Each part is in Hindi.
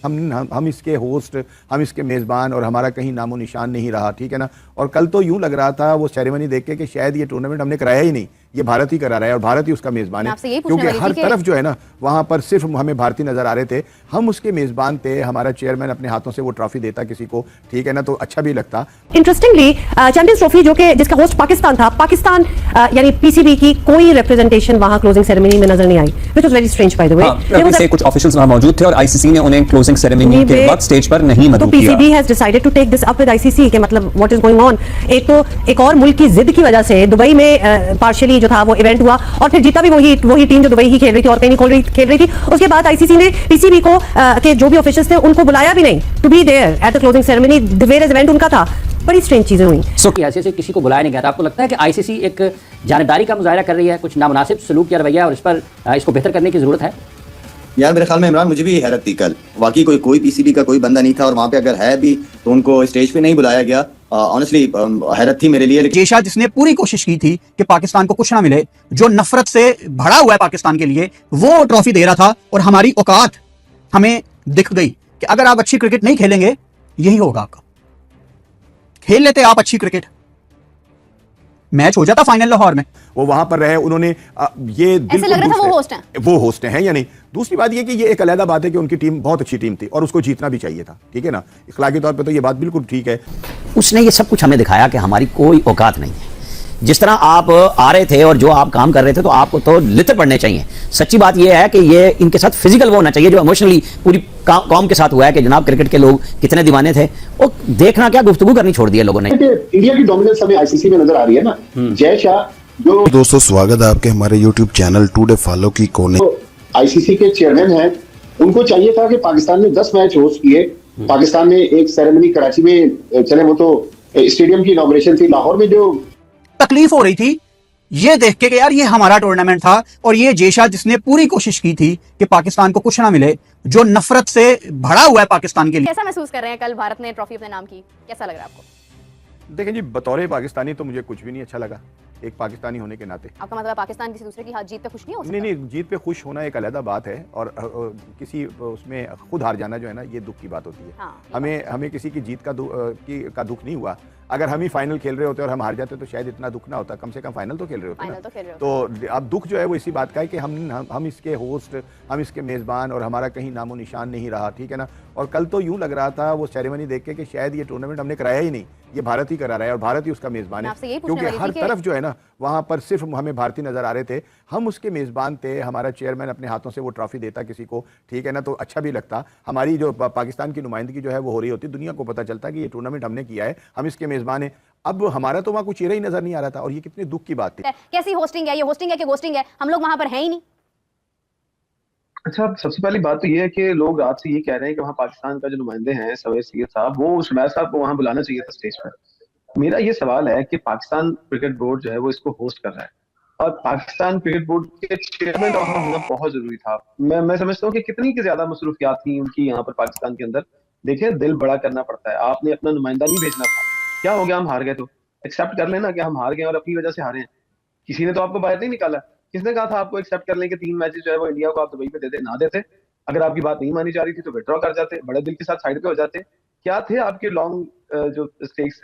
हम इसके होस्ट, हम इसके मेज़बान और हमारा कहीं नामो निशान नहीं रहा, ठीक है ना। और कल तो यूं लग रहा था वो सेरेमनी देख के कि शायद ये टूर्नामेंट हमने कराया ही नहीं, ये भारत ही करा रहा है और भारत ही उसका मेज़बान है, क्योंकि हर तरफ जो है ना वहाँ पर सिर्फ हमें भारतीय नज़र आ रहे थे। हम उसके मेज़बान थे, हमारा चेयरमैन अपने हाथों से वो ट्रॉफी देता किसी को, ठीक है ना, तो अच्छा भी लगता। इंटरेस्टिंगली चैंपियंस ट्रॉफी जो कि जिसका होस्ट पाकिस्तान था, पाकिस्तान यानी पीसीबी की कोई रिप्रेजेंटेशन वहाँ क्लोजिंग सेरेमनी में नजर नहीं आई, which was very strange by the way. कुछ ऑफिशियल्स वहाँ मौजूद थे और आईसीसी ने उन्हें क्लोजिंग सेरेमनी के वक्त स्टेज पर नहीं मदद किया। तो PCB has decided to take this up with ICC के मतलब व्हाट इज गोइंग ऑन। एक तो एक और मुल्क की जिद की वजह से दुबई में पार्शियली जो था वो इवेंट हुआ और फिर जीता भी वही टीम जो दुबई ही खेल रही थी और कहीं नहीं खेल रही थी। उसके बाद आईसीसी ने पीसीबी को के जो भी ऑफिशियल्स थे उनको बुलाया भी नहीं to be there at the closing ceremony. दिवेयर इवेंट उनका था, बड़ी स्ट्रेंज चीजें हुई। ऐसे से किसी को बुलाया नहीं गया था। आपको लगता है कि आईसीसी एक जानबदारी का मुजाहरा कर रही है, कुछ नामुनासिब सलूक या रवैया, और इस पर इसको बेहतर करने की जरूरत है? यार मेरे ख्याल में इमरान, मुझे भी हैरत थी कल, वाकई कोई पीसीबी का कोई बंदा नहीं था और वहाँ पे अगर है भी तो उनको स्टेज पे नहीं बुलाया गया। ऑनेस्टली हैरत थी मेरे लिए। जेशा जिसने पूरी कोशिश की थी कि पाकिस्तान को कुछ ना मिले, जो नफरत से भरा हुआ है पाकिस्तान के लिए, वो ट्रॉफी दे रहा था और हमारी औकात हमें दिख गई कि अगर आप अच्छी क्रिकेट नहीं खेलेंगे यही होगा आपका। खेल लेते आप अच्छी क्रिकेट, मैच हो जाता फाइनल लाहौर में। वो वहां पर रहे, उन्होंने ये ऐसे लग रहा था वो होस्ट हैं या नहीं। दूसरी बात ये कि ये एक अलग बात है कि उनकी टीम बहुत अच्छी टीम थी और उसको जीतना भी चाहिए था, ठीक है ना। इखलाकी तौर पे तो ये बात बिल्कुल ठीक है। उसने ये सब कुछ हमें दिखाया कि हमारी कोई औकात नहीं है। जिस तरह आप आ रहे थे और जो आप काम कर रहे थे, तो आपको तो लित्र पड़ने चाहिए। सच्ची बात यह है कि ये इनके साथ फिजिकल वो होना चाहिए जो इमोशनली पूरी कौम के साथ हुआ है कि जनाब क्रिकेट के लोग कितने दीवाने थे। वो देखना क्या, गुफ्तगू करनी छोड़ दी है लोगों ने। इंडिया की डोमिनेंस हमें आईसीसी में नजर आ रही है ना। जय शाह जो दोस्तों स्वागत है आपके हमारे यूट्यूब चैनल टुडे फॉलो की कोने। आईसीसी के चेयरमैन हैं, उनको चाहिए था कि पाकिस्तान ने 10 मैच होस्ट किए। पाकिस्तान ने एक सेरेमनी कराची में चले, वो तो स्टेडियम की इनॉग्रेशन थी। लाहौर में जो तकलीफ हो रही थी ये देख के कि यार ये हमारा टूर्नामेंट था और ये जेशा जिसने पूरी कोशिश की थी कि पाकिस्तान को कुछ ना मिले, जो नफरत से भरा हुआ है पाकिस्तान के लिए। कैसा महसूस कर रहे हैं? कल भारत ने ट्रॉफी अपने नाम की, कैसा लग रहा है आपको? देखें जी, बतौर पाकिस्तानी तो मुझे कुछ भी नहीं अच्छा लगा, एक पाकिस्तानी होने के नाते। आपका मतलब पाकिस्तान किसी दूसरे की जीत पे खुश नहीं हो सकता? नहीं, जीत पे खुश होना एक अलग बात है और किसी उसमें खुद हार जाना जो है ना, ये दुख की बात होती है। हाँ, हमें किसी की जीत का दुख नहीं हुआ। अगर हम ही फाइनल खेल रहे होते और हम हार जाते तो शायद इतना दुख ना होता, कम से कम फाइनल तो खेल रहे होते ना। तो अब दुख जो है वो इसी बात का है कि हम इसके होस्ट, हम इसके मेज़बान और हमारा कहीं नामो निशान नहीं रहा, ठीक है ना। और कल तो यूं लग रहा था वो सेरेमनी देख के कि शायद ये टूर्नामेंट हमने कराया ही नहीं, ये भारत ही करा रहा है और भारत ही उसका मेज़बान है, क्योंकि हर तरफ जो है ना वहाँ पर सिर्फ हमें भारतीय नज़र आ रहे थे। हम उसके मेज़बान थे, हमारा चेयरमैन अपने हाथों से वो ट्रॉफी देता किसी को, ठीक है ना, तो अच्छा भी लगता। हमारी जो पाकिस्तान की नुमाइंदगी जो है वो हो रही होती, दुनिया को पता चलता कि ये टूर्नामेंट हमने किया है, हम इसके मेज़बान हैं। अब हमारा तो वहाँ कुछ चेहरा ही नजर नहीं आ रहा था और ये कितने दुख की बात थी। कैसी होस्टिंग है ये? होस्टिंग है कि गोस्टिंग है? हम लोग वहाँ पर हैं ही नहीं। अच्छा, सबसे पहली बात तो ये है कि लोग रात से ये कह रहे हैं कि वहाँ पाकिस्तान का जो नुमाइंदे हैं सवेर सैयद साहब, वो शुमैर साहब को वहाँ बुलाना चाहिए था स्टेज पर। मेरा ये सवाल है कि पाकिस्तान क्रिकेट बोर्ड जो है वो इसको होस्ट कर रहा है और पाकिस्तान क्रिकेट बोर्ड के चेयरमैन का वहाँ होना बहुत जरूरी था। मैं समझता हूँ कि कितनी की ज्यादा मसरूफियात थी उनकी यहाँ पर पाकिस्तान के अंदर। देखिए, दिल बड़ा करना पड़ता है, आपने अपना नुमाइंदा नहीं भेजना था। क्या हो गया, हम हार गए तो एक्सेप्ट कर लेना कि हम हार गए और अपनी वजह से हारे हैं। किसी ने तो आपको बाहर नहीं निकाला। किसने कहा था आपको एक्सेप्ट कर लें कि 3 मैचेस जो है वो इंडिया को आप दुबई पे देते ना देते? अगर आपकी बात नहीं मानी जा रही थी तो विड्रॉ कर जाते, बड़े दिल के साथ साइड पे हो जाते। क्या थे आपके लॉन्ग जो स्टेक्स,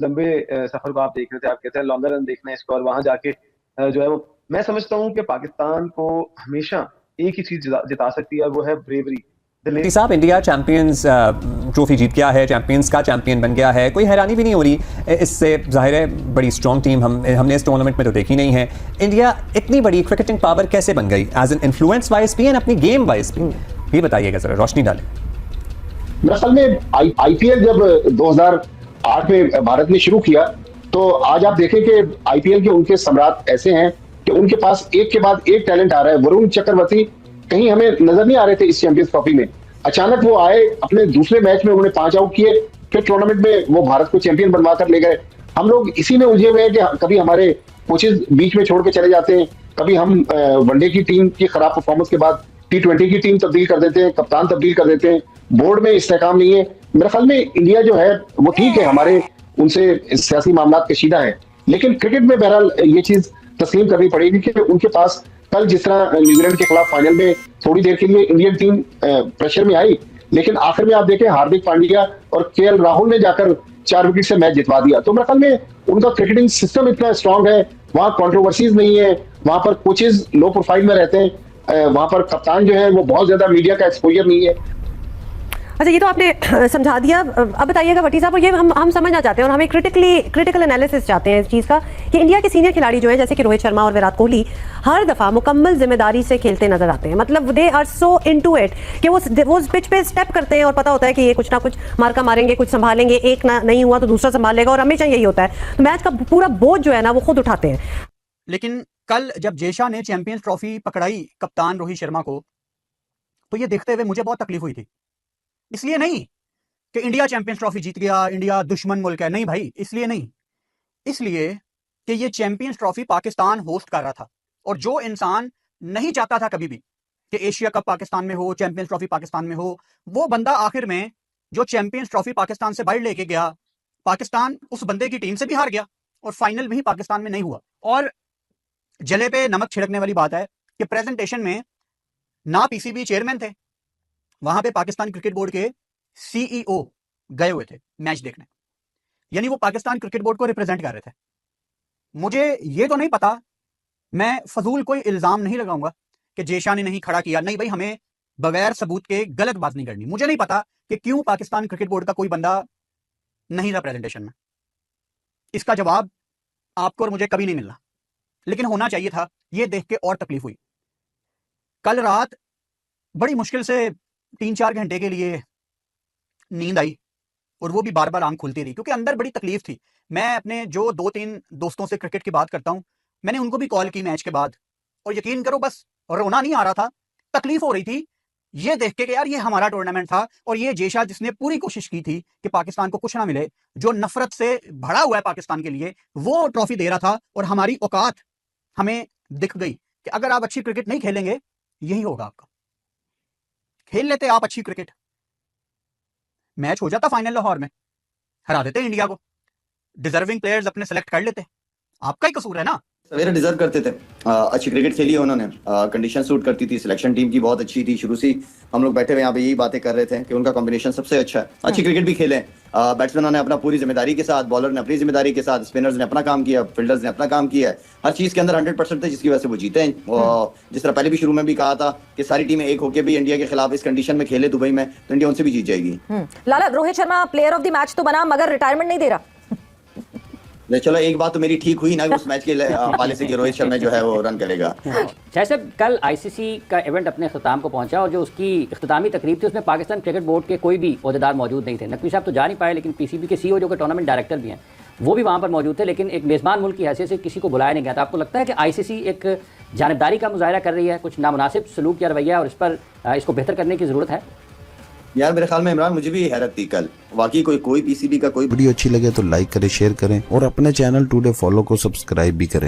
लंबे सफर को आप देख रहे थे, आप कहते हैं लॉन्गर रन देखना है इसको, और वहां जाके जो है वो, मैं समझता हूँ कि पाकिस्तान को हमेशा एक ही चीज जिता सकती है, वो है ब्रेवरी। साहब, इंडिया चैंपियंस ट्रॉफी जीत गया है, चैंपियंस का चैंपियन बन गया है, कोई हैरानी भी नहीं हो रही इससे। जाहिर है बड़ी स्ट्रॉन्ग टीम हमने इस टूर्नामेंट में तो देखी नहीं है। इंडिया इतनी बड़ी क्रिकेटिंग पावर कैसे बन गई, एज एन इन्फ्लुएंस वाइज भी एंड अपनी गेम वाइज भी, ये बताइएगा जरा, रोशनी डालें। मेरे ख्याल में आईपीएल जब 2008 में भारत ने शुरू किया, तो आज आप देखें कि आईपीएल के उनके सम्राट ऐसे हैं कि उनके पास एक के बाद एक टैलेंट आ रहा है। वरुण चक्रवर्ती कहीं हमें नजर नहीं आ रहे थे इस चैंपियंस ट्रॉफी में, अचानक वो आए, अपने दूसरे मैच में उन्होंने 5 आउट किए, फिर टूर्नामेंट में वो भारत को चैंपियन बनवा कर ले गए। हम लोग इसी में उलझे हुए हैं कि कभी हमारे कोचेज बीच में छोड़ के चले जाते हैं, कभी हम वनडे की टीम की खराब परफॉर्मेंस के बाद T20 की टीम तब्दील कर देते हैं, कप्तान तब्दील कर देते हैं, बोर्ड में इस्तेकाम नहीं है। मेरे ख्याल में इंडिया जो है वो ठीक है, हमारे उनसे सियासी मामला कशीदा है, लेकिन क्रिकेट में बहरहाल ये चीज तस्लीम करनी पड़ेगी कि उनके पास कल जिस तरह न्यूजीलैंड के खिलाफ फाइनल में थोड़ी देर के लिए इंडियन टीम प्रेशर में आई, लेकिन आखिर में आप देखें हार्दिक पांड्या और केएल राहुल ने जाकर 4 विकेट से मैच जितवा दिया। तो मेरे ख्याल में उनका क्रिकेटिंग सिस्टम इतना स्ट्रांग है, वहां कंट्रोवर्सीज नहीं है, वहां पर कोचेज लो प्रोफाइल में रहते हैं, वहां पर कप्तान जो है वो बहुत ज्यादा मीडिया का एक्सपोजर नहीं है। अच्छा, ये तो आपने समझा दिया। अब बताइएगा भट्टी साहब, ये हम समझना चाहते हैं और हमें क्रिटिकल एनालिसिस चाहते हैं इस चीज़ का कि इंडिया के सीनियर खिलाड़ी जो हैं जैसे कि रोहित शर्मा और विराट कोहली हर दफ़ा मुकम्मल जिम्मेदारी से खेलते नजर आते हैं। मतलब they are so into it कि वो पिच पे स्टेप करते हैं और पता होता है कि ये कुछ ना कुछ मार्का मारेंगे, कुछ संभालेंगे, एक ना नहीं हुआ तो दूसरा संभाल लेगा और हमेशा यही होता है। तो मैच का पूरा बोझ जो है ना वो खुद उठाते हैं। लेकिन कल जब जेशा ने चैंपियंस ट्रॉफी पकड़ाई कप्तान रोहित शर्मा को, तो ये देखते हुए मुझे बहुत तकलीफ हुई थी। इसलिए नहीं कि इंडिया चैंपियंस ट्रॉफी जीत गया, इंडिया दुश्मन मुल्क है, नहीं भाई, इसलिए नहीं, इसलिए कि ये चैंपियंस ट्रॉफी पाकिस्तान होस्ट कर रहा था। और जो इंसान नहीं चाहता था कभी भी कि एशिया कप पाकिस्तान में हो, चैंपियंस ट्रॉफी पाकिस्तान में हो, वो बंदा आखिर में जो चैंपियंस ट्रॉफी पाकिस्तान से बाहर लेके गया, पाकिस्तान उस बंदे की टीम से भी हार गया और फाइनल में ही पाकिस्तान में नहीं हुआ। और जले पे नमक छिड़कने वाली बात है कि प्रेजेंटेशन में ना पीसीबी चेयरमैन थे, वहां पे पाकिस्तान क्रिकेट बोर्ड के सीईओ गए हुए थे मैच देखने, यानी वो पाकिस्तान क्रिकेट बोर्ड को रिप्रेजेंट कर रहे थे। मुझे ये तो नहीं पता, मैं फजूल कोई इल्जाम नहीं लगाऊंगा कि जेशा ने नहीं खड़ा किया, नहीं भाई, हमें बगैर सबूत के गलत बात नहीं करनी। मुझे नहीं पता कि क्यों पाकिस्तान क्रिकेट बोर्ड का कोई बंदा नहीं रहा प्रेजेंटेशन में, इसका जवाब आपको और मुझे कभी नहीं मिलना, लेकिन होना चाहिए था। ये देख के और तकलीफ हुई। कल रात बड़ी मुश्किल से 3-4 घंटे के लिए नींद आई और वो भी बार बार आंख खुलती रही क्योंकि अंदर बड़ी तकलीफ थी। मैं अपने जो 2-3 दोस्तों से क्रिकेट की बात करता हूं, मैंने उनको भी कॉल की मैच के बाद, और यकीन करो बस रोना नहीं आ रहा था, तकलीफ हो रही थी ये देख के कि यार ये हमारा टूर्नामेंट था और ये जेशा जिसने पूरी कोशिश की थी कि पाकिस्तान को कुछ ना मिले, जो नफरत से भरा हुआ है पाकिस्तान के लिए, वो ट्रॉफी दे रहा था और हमारी औकात हमें दिख गई कि अगर आप अच्छी क्रिकेट नहीं खेलेंगे यही होगा आपका। खेल लेते आप अच्छी क्रिकेट, मैच हो जाता फाइनल लाहौर में, हरा देते इंडिया को, डिजर्विंग प्लेयर्स अपने सेलेक्ट कर लेते, आपका ही कसूर है ना। सवेरे डिजर्व करते थे, अच्छी क्रिकेट खेली है उन्होंने, कंडीशन सूट करती थी, सिलेक्शन टीम की बहुत अच्छी थी, शुरू से हम लोग बैठे हुए यहाँ पे यही बातें कर रहे थे कि उनका कॉम्बिनेशन सबसे अच्छा है, अच्छी क्रिकेट भी खेले, बैट्समैनों ने अपना पूरी जिम्मेदारी के साथ, बॉलर ने अपनी जिम्मेदारी के साथ, स्पिनर्स ने अपना काम किया, फील्डर्स ने अपना काम किया है, हर चीज के अंदर 100% थे जिसकी वजह से वो जीते हैं। जिस तरह पहले भी शुरू में भी कहा था कि सारी टीमें एक होकर भी इंडिया के खिलाफ इस कंडीशन में खेले दुबई में, तो इंडिया उनसे भी जीत जाएगी। लाला, Rohit Sharma player of the match तो बना मगर रिटायरमेंट नहीं दे रहा। चलो एक बात तो मेरी ठीक हुई ना, उस मैच के हवाले से कि रोहित शर्मा जो है वो रन करेगा। जैसे कल आईसीसी का इवेंट अपने अख्ताम को पहुंचा और जो उसकी इख्तितामी तकरीब थी उसमें पाकिस्तान क्रिकेट बोर्ड के कोई भी ओहदेदार मौजूद नहीं थे। नकवी साहब तो जा नहीं पाए, लेकिन पीसीबी के सीईओ जो कि टूर्नामेंट डायरेक्टर भी हैं वो भी वहाँ पर मौजूद थे, लेकिन एक मेज़बान मुल्क की हैसियत से किसी को बुलाया नहीं गया था। आपको लगता है कि आईसीसी एक जानिबदारी का मुजाहरा कर रही है, कुछ नामुनासिब सलूक या रवैया, और इस पर इसको बेहतर करने की ज़रूरत है? यार मेरे ख्याल में इमरान, मुझे भी हैरत थी कल, वाकई कोई पीसीबी का कोई वीडियो अच्छी लगे तो लाइक करें, शेयर करें और अपने चैनल टुडे फॉलो को सब्सक्राइब भी करें।